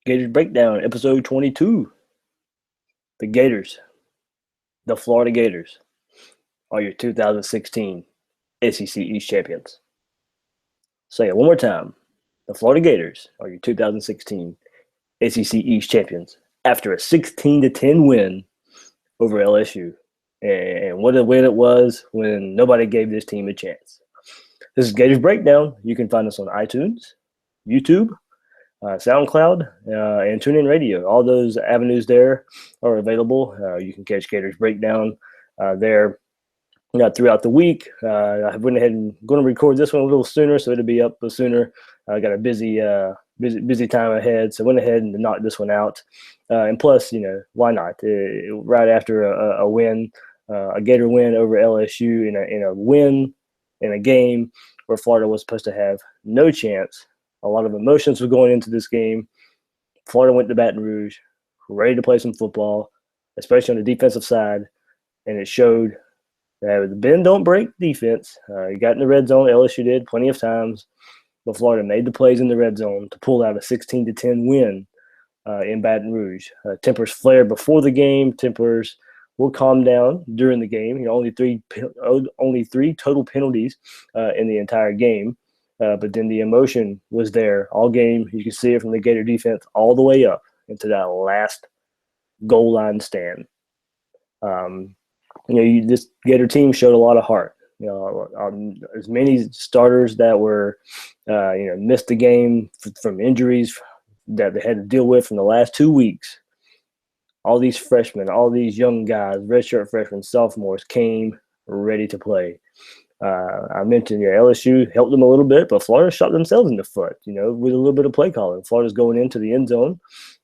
Gators Breakdown, episode 22. The Gators, the Florida Gators, are your 2016 SEC East champions. Say it one more time. The Florida Gators are your 2016 SEC East champions after a 16-10 win over LSU. And what a win it was when nobody gave this team a chance. This is Gators Breakdown. You can find us on iTunes, YouTube, SoundCloud, and TuneIn Radio. All those avenues there are available. You can catch Gators Breakdown there throughout the week. I went ahead and going to record this one a little sooner, so it'll be up sooner. I got a busy time ahead, so went ahead and knocked this one out. And plus, why not? Right after a win, a Gator win over LSU in a win in a game where Florida was supposed to have no chance. A lot of emotions were going into this game. Florida went to Baton Rouge, ready to play some football, especially on the defensive side, and it showed that the bend don't break defense. You got in the red zone. LSU did plenty of times, but Florida made the plays in the red zone to pull out a 16-10 win in Baton Rouge. Tempers flared before the game. Tempers will calm down during the game. Only three total penalties in the entire game. But then the emotion was there all game. You can see it from the Gator defense all the way up into that last goal line stand. This Gator team showed a lot of heart. As many starters that were, missed the game from injuries that they had to deal with from the last 2 weeks. All these freshmen, all these young guys, redshirt freshmen, sophomores came ready to play. I mentioned LSU helped them a little bit, but Florida shot themselves in the foot, with a little bit of play calling. Florida's going into the end zone,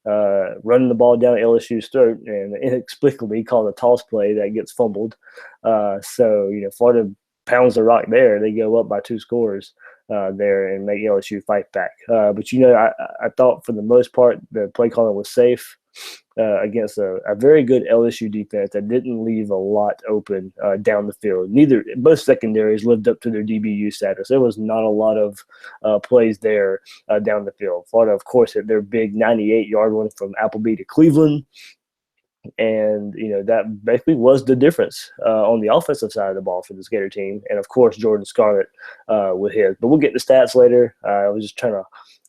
running the ball down LSU's throat, and inexplicably called a toss play that gets fumbled. Florida pounds the rock there. They go up by 2 scores there and make LSU fight back. But I thought for the most part the play calling was safe. Against a very good LSU defense that didn't leave a lot open down the field. Both secondaries lived up to their DBU status. There was not a lot of plays there down the field. Florida, of course, had their big 98-yard one from Appleby to Cleveland. And, that basically was the difference on the offensive side of the ball for this Gator team. And, of course, Jordan Scarlett with his. But we'll get the stats later. I was just trying to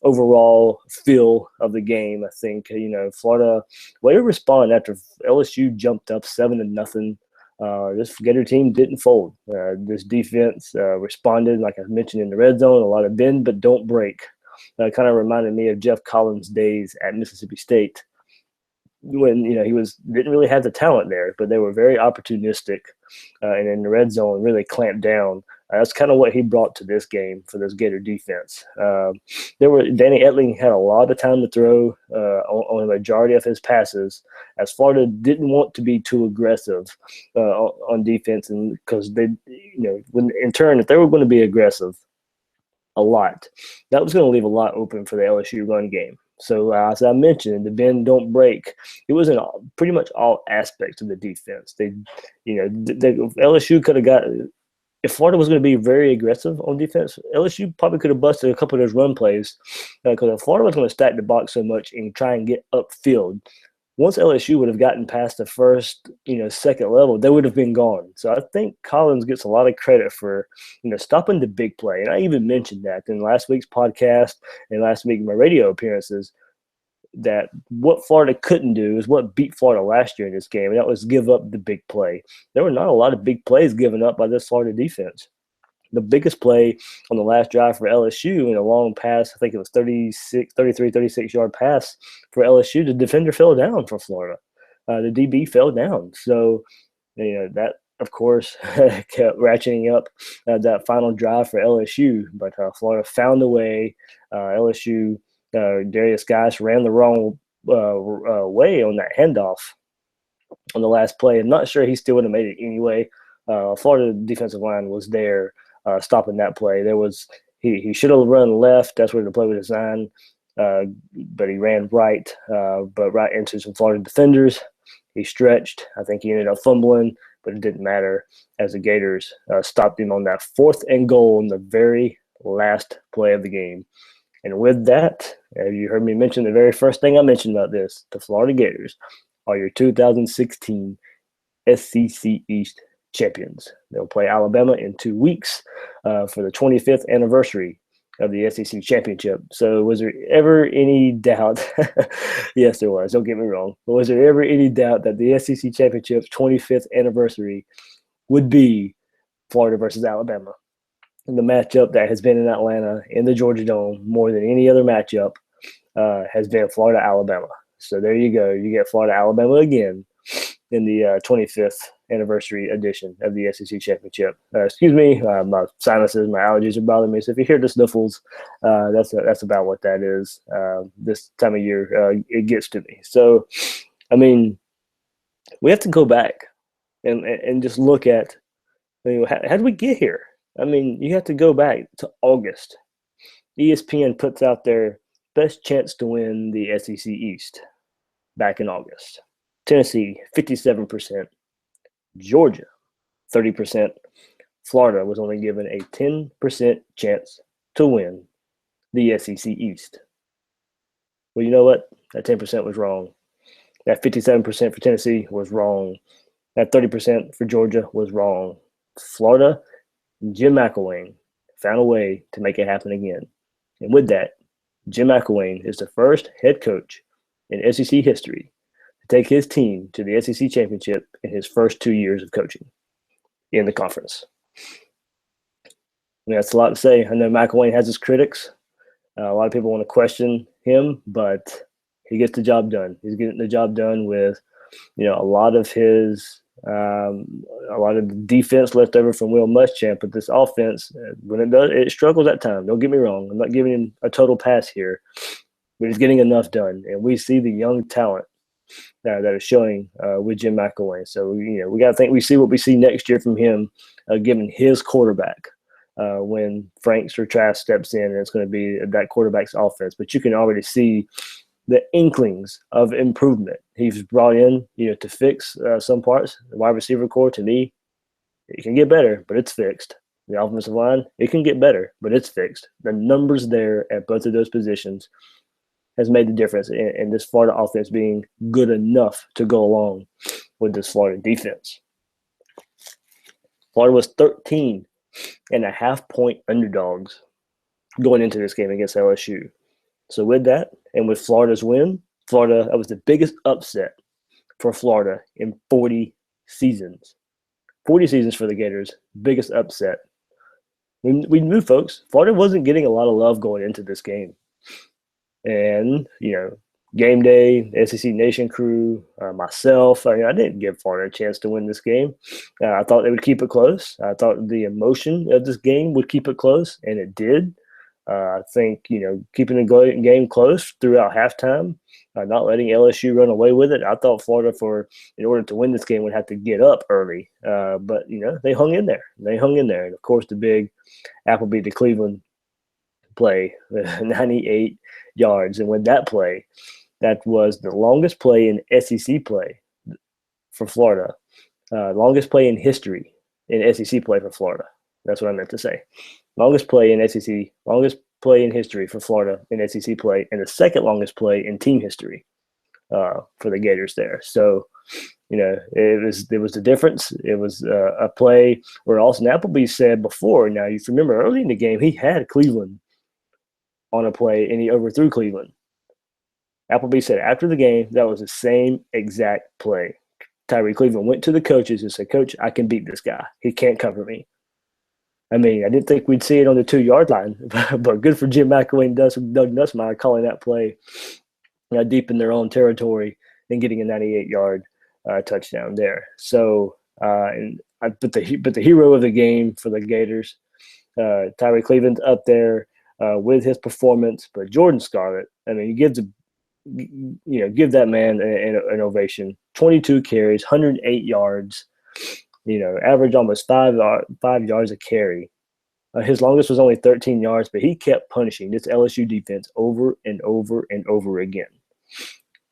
overall feel of the game. I think, Florida, way to respond after LSU jumped up 7-0. This Gator team didn't fold. This defense responded, like I mentioned, in the red zone, a lot of bend but don't break. Kind of reminded me of Jeff Collins' days at Mississippi State, when he didn't really have the talent there, but they were very opportunistic, and in the red zone really clamped down. That's kind of what he brought to this game for this Gator defense. Danny Etling had a lot of time to throw on the majority of his passes, as Florida didn't want to be too aggressive on defense, and because they, if they were going to be aggressive a lot, that was going to leave a lot open for the LSU run game. So as I mentioned, the bend don't break. It was in pretty much all aspects of the defense. LSU could have got. If Florida was going to be very aggressive on defense, LSU probably could have busted a couple of those run plays, because if Florida was going to stack the box so much and try and get upfield, once LSU would have gotten past the first, second level, they would have been gone. So I think Collins gets a lot of credit for, stopping the big play. And I even mentioned that in last week's podcast and last week in my radio appearances, that what Florida couldn't do is what beat Florida last year in this game, and that was give up the big play. There were not a lot of big plays given up by this Florida defense. The biggest play on the last drive for LSU in a long pass, I think it was 36-yard pass for LSU. The defender fell down for Florida. The DB fell down. So, that, of course, kept ratcheting up that final drive for LSU. But Florida found a way. LSU, Darius Geis ran the wrong way on that handoff on the last play. I'm not sure he still would have made it anyway. Florida defensive line was there stopping that play. He should have run left. That's where the play was designed. But he ran right, but right into some Florida defenders. He stretched. I think he ended up fumbling, but it didn't matter as the Gators stopped him on that 4th and goal on the very last play of the game. And with that, you heard me mention the very first thing I mentioned about this, the Florida Gators are your 2016 SEC East champions. They'll play Alabama in 2 weeks for the 25th anniversary of the SEC championship. So was there ever any doubt? Yes, there was. Don't get me wrong. But was there ever any doubt that the SEC championship's 25th anniversary would be Florida versus Alabama? And the matchup that has been in Atlanta in the Georgia Dome more than any other matchup has been Florida Alabama. So there you go. You get Florida Alabama again in the 25th anniversary edition of the SEC Championship. Excuse me, my sinuses, my allergies are bothering me. So if you hear the sniffles, that's about what that is. This time of year, it gets to me. So, I mean, we have to go back and just look at, how did we get here? I mean, you have to go back to August. ESPN puts out their best chance to win the SEC East back in August. Tennessee, 57%. Georgia, 30%. Florida was only given a 10% chance to win the SEC East. Well, you know what? That 10% was wrong. That 57% for Tennessee was wrong. That 30% for Georgia was wrong. Florida, Jim McElwain found a way to make it happen again. And with that, Jim McElwain is the first head coach in SEC history to take his team to the SEC championship in his first 2 years of coaching in the conference. I mean, that's a lot to say. I know McElwain has his critics. A lot of people want to question him, but he gets the job done. He's getting the job done with, a lot of the defense left over from Will Muschamp. But this offense, when it does, it struggles at times. Don't get me wrong. I'm not giving him a total pass here, but he's getting enough done. And we see the young talent that is showing with Jim McElwain. So, we got to think we see what we see next year from him, given his quarterback when Frank Trask steps in, and it's going to be that quarterback's offense. But you can already see the inklings of improvement he's brought in, to fix some parts. The wide receiver core, to me, it can get better, but it's fixed. The offensive line, it can get better, but it's fixed. The numbers there at both of those positions has made the difference in this Florida offense being good enough to go along with this Florida defense. Florida was 13.5-point underdogs going into this game against LSU. So with that, and with Florida's win, that was the biggest upset for Florida in 40 seasons. 40 seasons for the Gators, biggest upset. We knew, folks, Florida wasn't getting a lot of love going into this game. And, game day, SEC Nation crew, myself, I didn't give Florida a chance to win this game. I thought they would keep it close. I thought the emotion of this game would keep it close, and it did. I think, keeping the game close throughout halftime, not letting LSU run away with it. I thought Florida, in order to win this game, would have to get up early. But, they hung in there. And, of course, the big Appleby to Cleveland play, 98 yards. And with that play, that was the longest play in SEC play for Florida, longest play in history in SEC play for Florida. That's what I meant to say. Longest play in history for Florida in SEC play, and the second longest play in team history for the Gators there. So, it was the difference. It was a play where Austin Appleby said before. Now, you remember early in the game, he had Cleveland on a play, and he overthrew Cleveland. Appleby said after the game that was the same exact play. Tyree Cleveland went to the coaches and said, "Coach, I can beat this guy. He can't cover me." I didn't think we'd see it on the 2-yard line, but good for Jim McElwain and Doug Nussmeier calling that play deep in their own territory and getting a 98-yard touchdown there. So, but the hero of the game for the Gators, Tyree Cleveland's up there with his performance, but Jordan Scarlett, he gives give that man an ovation. 22 carries, 108 yards. Average almost 5 yards a carry. His longest was only 13 yards, but he kept punishing this LSU defense over and over and over again.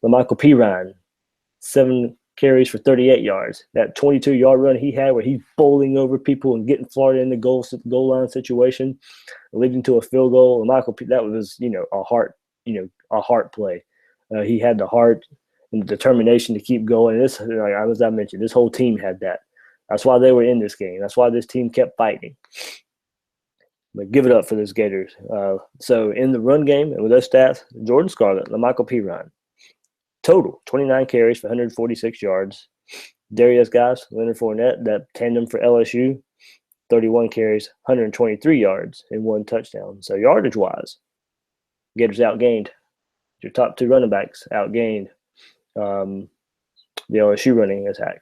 LaMichael Pirine, 7 carries for 38 yards. That 22-yard run he had where he's bowling over people and getting Florida in the goal line situation, leading to a field goal. And Michael, that was, a heart play. He had the heart and the determination to keep going. This, as I mentioned, this whole team had that. That's why they were in this game. That's why this team kept fighting. But give it up for this Gators. So in the run game, and with those stats, Jordan Scarlett, Michael Pirine, total 29 carries for 146 yards. Darius Geis, Leonard Fournette, that tandem for LSU, 31 carries, 123 yards, and 1 touchdown. So yardage-wise, Gators outgained. Your top 2 running backs outgained the LSU running attack.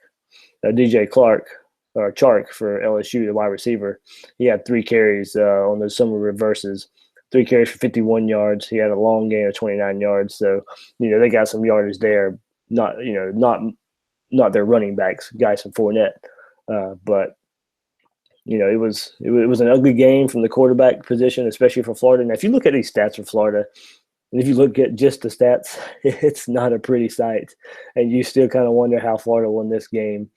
DJ Chark for LSU, the wide receiver, he had 3 carries on those summer reverses. 3 carries for 51 yards. He had a long gain of 29 yards. So, they got some yardage there. Not their running backs, Geis and Fournette, but it was an ugly game from the quarterback position, especially for Florida. Now, if you look at these stats for Florida, and if you look at just the stats, it's not a pretty sight, and you still kind of wonder how Florida won this game.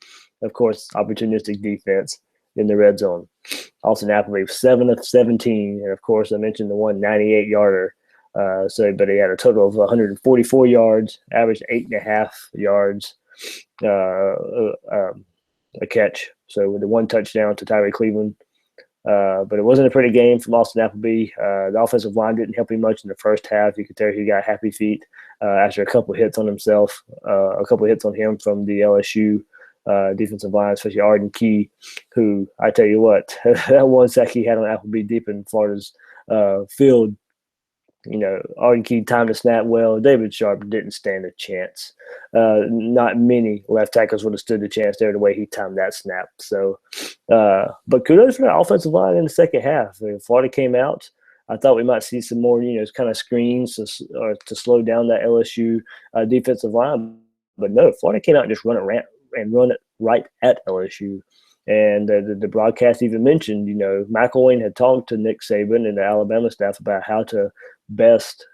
Of course, opportunistic defense in the red zone. Austin Appleby, 7 of 17. And, of course, I mentioned the 198-yarder. But he had a total of 144 yards, averaged 8.5 yards a catch. So with the 1 touchdown to Tyree Cleveland. But it wasn't a pretty game from Austin Appleby. The offensive line didn't help him much in the first half. You could tell he got happy feet after a couple hits on himself, a couple hits on him from the LSU defensive line, especially Arden Key, who, I tell you what, that 1 sack he had on Appleby deep in Florida's field, Arden Key timed the snap well. David Sharp didn't stand a chance. Not many left tackles would have stood a chance there the way he timed that snap. So, but kudos for the offensive line in the second half. Florida came out. I thought we might see some more, kind of screens to slow down that LSU defensive line. But no, Florida came out and just run it right at LSU. And the broadcast even mentioned, McElwain had talked to Nick Saban and the Alabama staff about how to best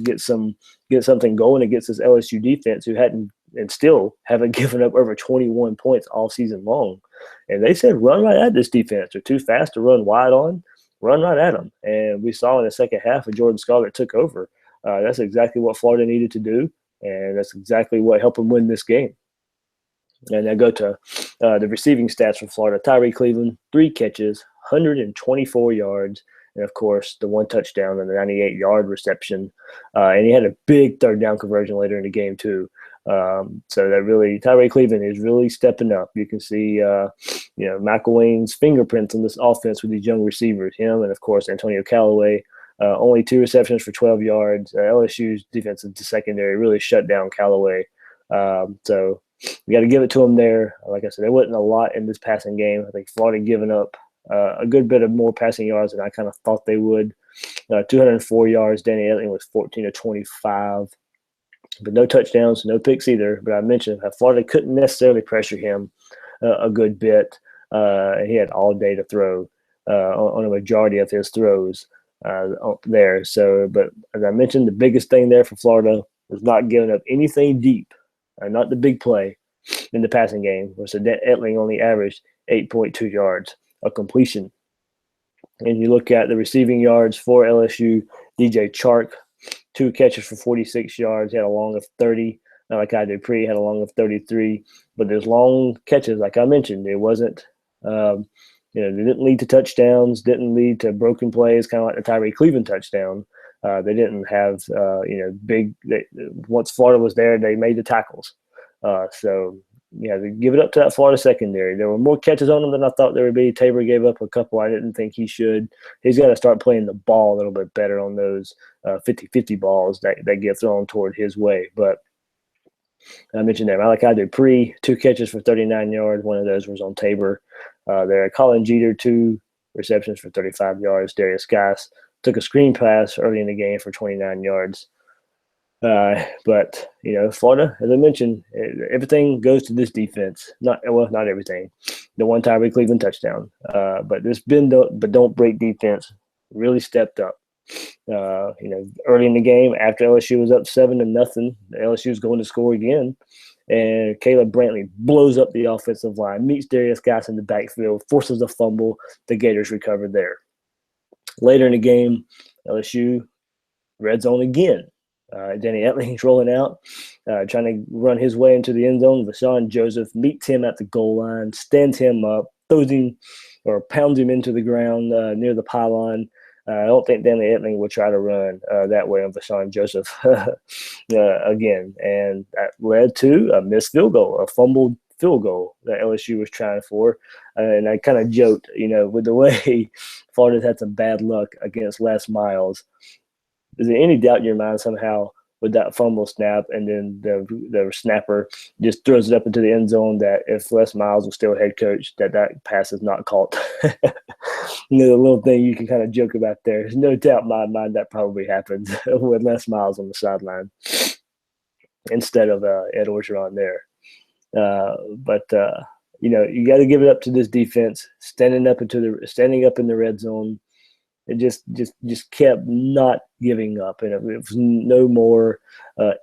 get something going against this LSU defense, who hadn't and still haven't given up over 21 points all season long. And they said, run right at this defense. They're too fast to run wide on. Run right at them. And we saw in the second half when Jordan Scarlett took over, that's exactly what Florida needed to do. And that's exactly what helped them win this game. And I go to the receiving stats for Florida. Tyree Cleveland, 3 catches, 124 yards, and, of course, the 1 touchdown and the 98-yard reception. And he had a big third down conversion later in the game, too. So that really, Tyree Cleveland is really stepping up. You can see, McElwain's fingerprints on this offense with these young receivers, him and, of course, Antonio Callaway. Only 2 receptions for 12 yards. LSU's defensive secondary really shut down Callaway. So we got to give it to him there. Like I said, there wasn't a lot in this passing game. I think Florida giving up a good bit of more passing yards than I kind of thought they would. 204 yards. Danny Etling was 14 of 25. But no touchdowns, no picks either. But I mentioned how Florida couldn't necessarily pressure him a good bit. He had all day to throw on a majority of his throws there. So, but as I mentioned, the biggest thing there for Florida was not giving up anything deep, not the big play in the passing game. So Etling only averaged 8.2 yards of completion. And you look at the receiving yards for LSU, DJ Chark, 2 catches for 46 yards. He had a long of 30. Malachi Dupree had a long of 33. But there's long catches, like I mentioned. It wasn't, they didn't lead to touchdowns, didn't lead to broken plays, kind of like the Tyree Cleveland touchdown. They didn't have, once Florida was there, they made the tackles. They give it up to that Florida secondary. There were more catches on them than I thought there would be. Tabor gave up a couple I didn't think he should. He's got to start playing the ball a little bit better on those 50-50 balls that get thrown toward his way. But I mentioned that Malachi Dupree, 2 catches for 39 yards. One of those was on Tabor. There, Colin Jeter, 2 receptions for 35 yards. Darius Geis took a screen pass early in the game for 29 yards. But Florida, as I mentioned, everything goes to this defense. Not everything. The 1 Tyree Cleveland touchdown. But this bend but don't break defense really stepped up. Early in the game, after LSU was up 7-0, LSU was going to score again. and Caleb Brantley blows up the offensive line, meets Darius Geis in the backfield, forces a fumble. The Gators recovered there. Later in the game, LSU red zone again. Danny Etling's rolling out, trying to run his way into the end zone. Vashawn Joseph meets him at the goal line, stands him up, throws him or pounds him into the ground near the pylon. I don't think Danny Etling will try to run that way on Vashawn Joseph again. And that led to a missed field goal, a fumbled field goal that LSU was trying for. And I kind of joked, with the way Florida's had some bad luck against Les Miles. Is there any doubt in your mind somehow with that fumble snap and then the snapper just throws it up into the end zone that if Les Miles was still head coach, that pass is not caught? The little thing you can kind of joke about there. There's no doubt in my mind that probably happens with Les Miles on the sideline instead of Ed Orgeron there. But you got to give it up to this defense, standing up in the red zone. It just kept not giving up, and it was no more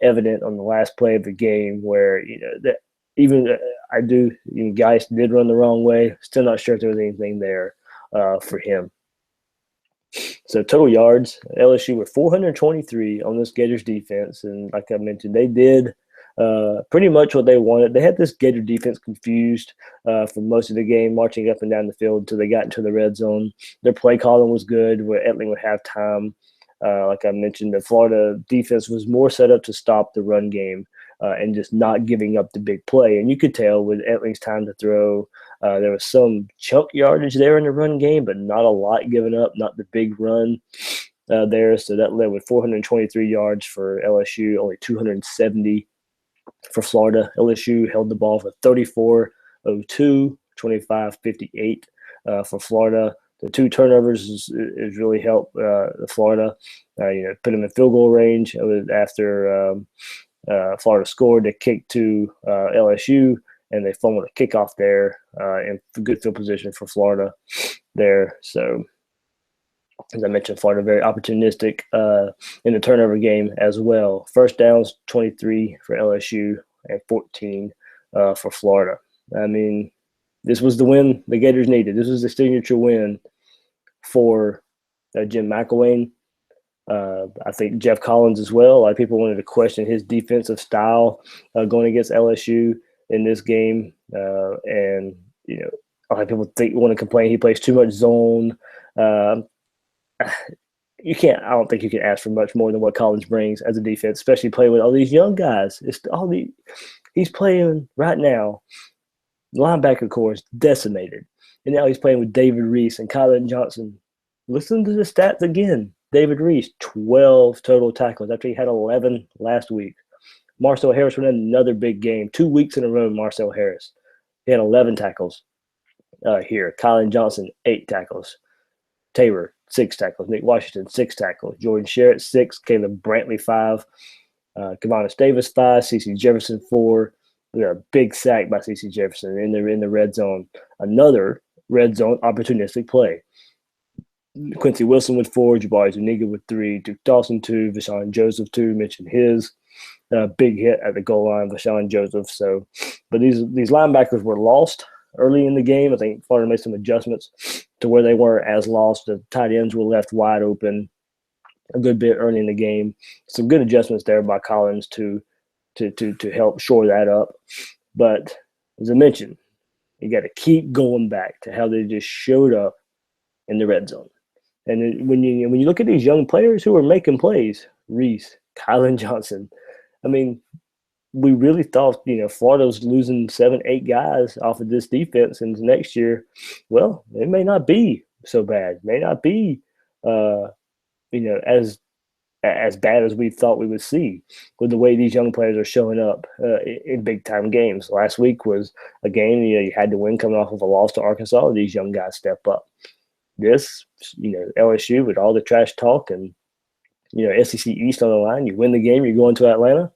evident on the last play of the game where that even Geis did run the wrong way. Still not sure if there was anything there for him. So total yards, LSU were 423 on this Gators defense, and like I mentioned, they did pretty much what they wanted. They had this Gator defense confused for most of the game, marching up and down the field until they got into the red zone. Their play calling was good, where Etling would have time. Like I mentioned, the Florida defense was more set up to stop the run game and just not giving up the big play. And you could tell with Etling's time to throw, there was some chunk yardage there in the run game, but not a lot given up, not the big run there. So that led with 423 yards for LSU, only 270 for Florida. LSU held the ball for 34-02, 25-58 for Florida. The two turnovers is really helped Florida. Put them in field goal range. It was after Florida scored, they kicked to LSU, and they fumbled a kickoff there in good field position for Florida there. So, as I mentioned, Florida very opportunistic in the turnover game as well. First downs, 23 for LSU and 14 for Florida. I mean, this was the win the Gators needed. This was the signature win for Jim McElwain. I think Jeff Collins as well. A lot of people wanted to question his defensive style going against LSU in this game. And, a lot of people want to complain he plays too much zone. I don't think you can ask for much more than what Collins brings as a defense, especially playing with all these young guys. He's playing right now. Linebacker core is decimated. And now he's playing with David Reese and Kylan Johnson. Listen to the stats again. David Reese, 12 total tackles after he had 11 last week. Marcel Harris went in another big game. 2 weeks in a row, Marcel Harris. He had 11 tackles here. Kylan Johnson, 8 tackles. Tabor, 6 tackles. Nick Washington, 6 tackles. Jordan Sherritt, 6. Caleb Brantley, 5. Kavanis Davis, 5. CeCe Jefferson, 4. We got a big sack by CeCe Jefferson in the red zone. Another red zone opportunistic play. Quincy Wilson with 4. Jabari Zuniga with 3. Duke Dawson, 2. Vashawn Joseph, 2. Mentioned his big hit at the goal line, Vashawn Joseph. So, but these linebackers were lost early in the game. I think Florida made some adjustments to where they were as lost. The tight ends were left wide open a good bit early in the game. Some good adjustments there by Collins to help shore that up. But as I mentioned, you got to keep going back to how they just showed up in the red zone. And when you look at these young players who are making plays, Reese, Kylan Johnson, I mean, we really thought, Florida was losing 7-8 guys off of this defense into next year. Well, it may not be so bad. It may not be, as bad as we thought we would see with the way these young players are showing up in big-time games. Last week was a game, you had to win coming off of a loss to Arkansas. These young guys step up. This, LSU with all the trash talk and, SEC East on the line, you win the game, you're going to Atlanta.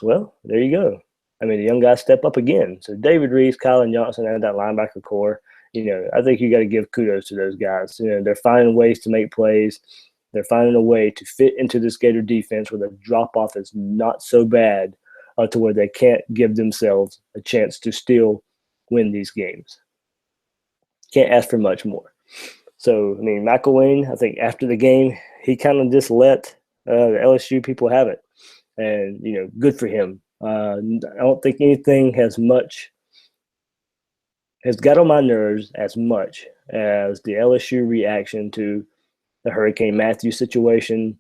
Well, there you go. I mean, the young guys step up again. So David Reese, Kylan Johnson, and that linebacker core, I think you got to give kudos to those guys. They're finding ways to make plays. They're finding a way to fit into this Gator defense where the drop-off is not so bad to where they can't give themselves a chance to still win these games. Can't ask for much more. So, I mean, McElwain, I think after the game, he kind of just let the LSU people have it. And, good for him. I don't think anything has got on my nerves as much as the LSU reaction to the Hurricane Matthew situation.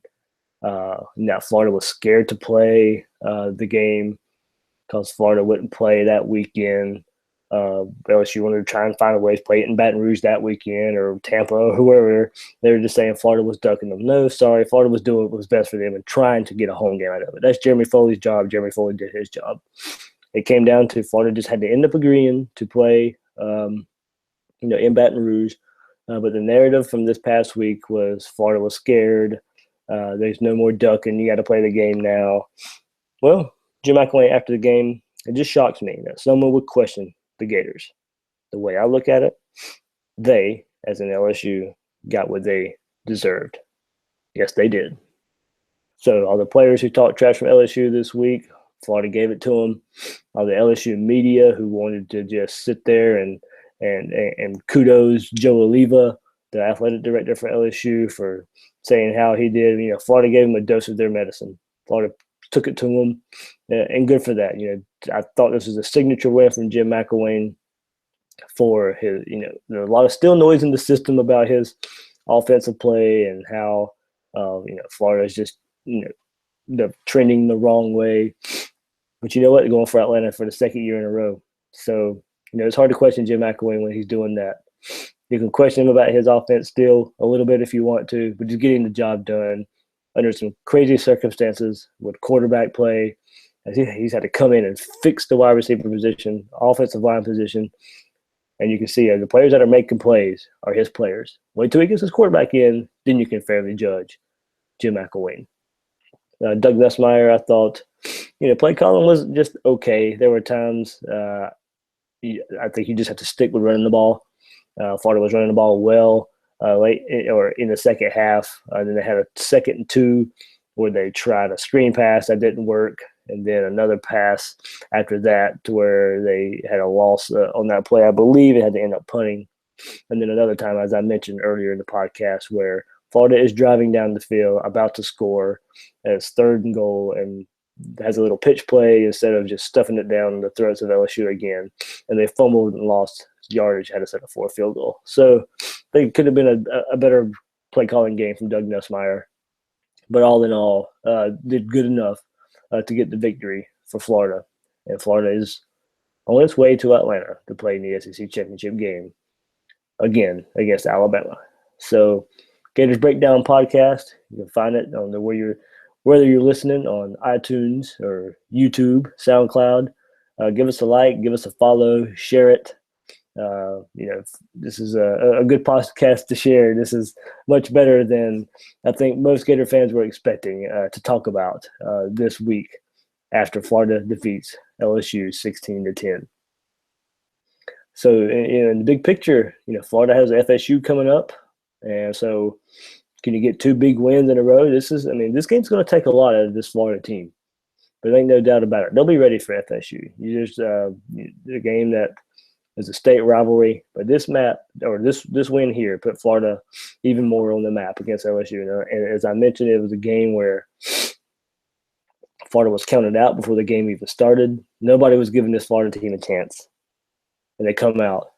Now, Florida was scared to play the game because Florida wouldn't play that weekend. LSU wanted to try and find a way to play it in Baton Rouge that weekend or Tampa or whoever. They were just saying Florida was ducking them. No, sorry, Florida was doing what was best for them and trying to get a home game out of it. That's Jeremy Foley's job. Jeremy Foley did his job. It came down to Florida just had to end up agreeing to play, in Baton Rouge. But the narrative from this past week was Florida was scared. There's no more ducking. You got to play the game now. Well, Jim McElwain, after the game, it just shocks me that someone would question the Gators. The way I look at it, they, as an LSU, got what they deserved. Yes, they did. So all the players who talked trash from LSU this week, Florida gave it to them. All the LSU media who wanted to just sit there and kudos Joe Oliva, the athletic director for LSU, for saying how he did. Florida gave him a dose of their medicine. Florida took it to him, and good for that. I thought this was a signature win from Jim McElwain for his, there's a lot of still noise in the system about his offensive play and how, Florida is just, the trending the wrong way. But you know what? They're going for Atlanta for the second year in a row. So, it's hard to question Jim McElwain when he's doing that. You can question him about his offense still a little bit if you want to, but just getting the job done under some crazy circumstances with quarterback play. He's had to come in and fix the wide receiver position, offensive line position. And you can see the players that are making plays are his players. Wait till he gets his quarterback in, then you can fairly judge Jim McElwain. Doug Nussmeier, I thought, play calling was just okay. There were times I think you just have to stick with running the ball. Florida was running the ball well late or in the second half. Then they had a 2nd and 2 where they tried a screen pass that didn't work, and then another pass after that to where they had a loss on that play. I believe it had to end up punting. And then another time, as I mentioned earlier in the podcast, where Florida is driving down the field, about to score, and it's 3rd and goal, and has a little pitch play instead of just stuffing it down the throats of LSU again. And they fumbled and lost yardage, had to set up for a field goal. So they could have been a better play calling game from Doug Nussmeier. But all in all, did good enough to get the victory for Florida. And Florida is on its way to Atlanta to play in the SEC championship game again against Alabama. So Gators Breakdown podcast, you can find it on whether you're listening on iTunes or YouTube, SoundCloud. Give us a like, give us a follow, share it. This is a good podcast to share. This is much better than I think most Gator fans were expecting to talk about this week after Florida defeats LSU 16-10. So in the big picture, Florida has FSU coming up, and so can you get 2 big wins in a row? This game's going to take a lot out of this Florida team, but there ain't no doubt about it. They'll be ready for FSU. There's a game that is a state rivalry, but this win here put Florida even more on the map against LSU. And as I mentioned, it was a game where Florida was counted out before the game even started. Nobody was giving this Florida team a chance, and they come out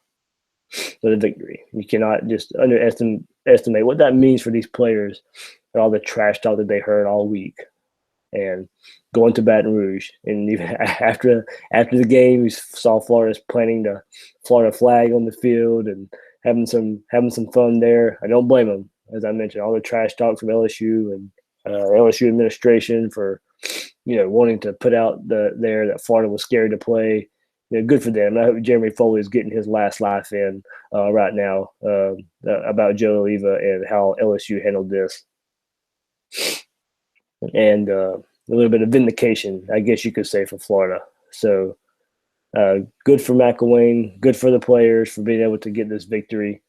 with a victory. You cannot just underestimate what that means for these players and all the trash talk that they heard all week. And going to Baton Rouge, and even after the game, we saw Florida's planting the Florida flag on the field and having some fun there. I don't blame them, as I mentioned, all the trash talk from LSU and LSU administration for wanting to put out there that Florida was scared to play. Good for them. I hope Jeremy Foley is getting his last life in right now about Joe Oliva and how LSU handled this. And a little bit of vindication, I guess you could say, for Florida. So good for McElwain, good for the players for being able to get this victory.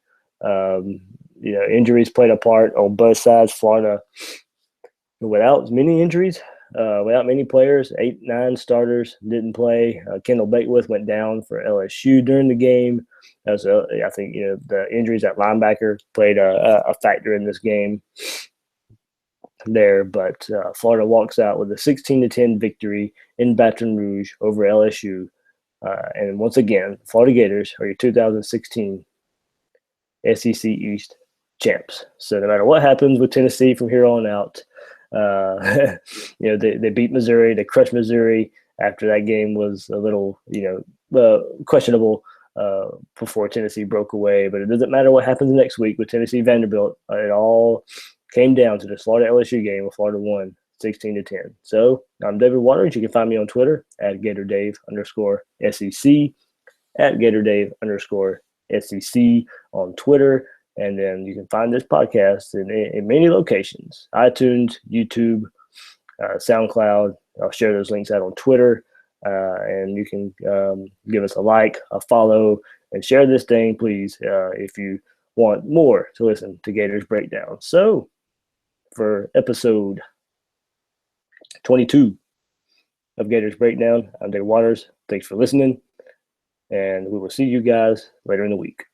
Injuries played a part on both sides. Florida, without many injuries, without many players. 8, 9 starters didn't play. Kendall Bakewith went down for LSU during the game. I think the injuries at linebacker played a factor in this game there. But Florida walks out with a 16-10 victory in Baton Rouge over LSU. And once again, Florida Gators are your 2016 SEC East champs. So no matter what happens with Tennessee from here on out, they beat Missouri. They crushed Missouri after that game was a little, questionable before Tennessee broke away. But it doesn't matter what happens next week with Tennessee Vanderbilt. It all came down to the Florida LSU game where Florida won 16-10. So I'm David Waters. You can find me on Twitter at GatorDave_SEC, at GatorDave_SEC on Twitter. And then you can find this podcast in many locations: iTunes, YouTube, SoundCloud. I'll share those links out on Twitter. And you can give us a like, a follow, and share this thing, please, if you want more to listen to Gators Breakdown. So for episode 22 of Gators Breakdown, I'm David Waters. Thanks for listening, and we will see you guys later in the week.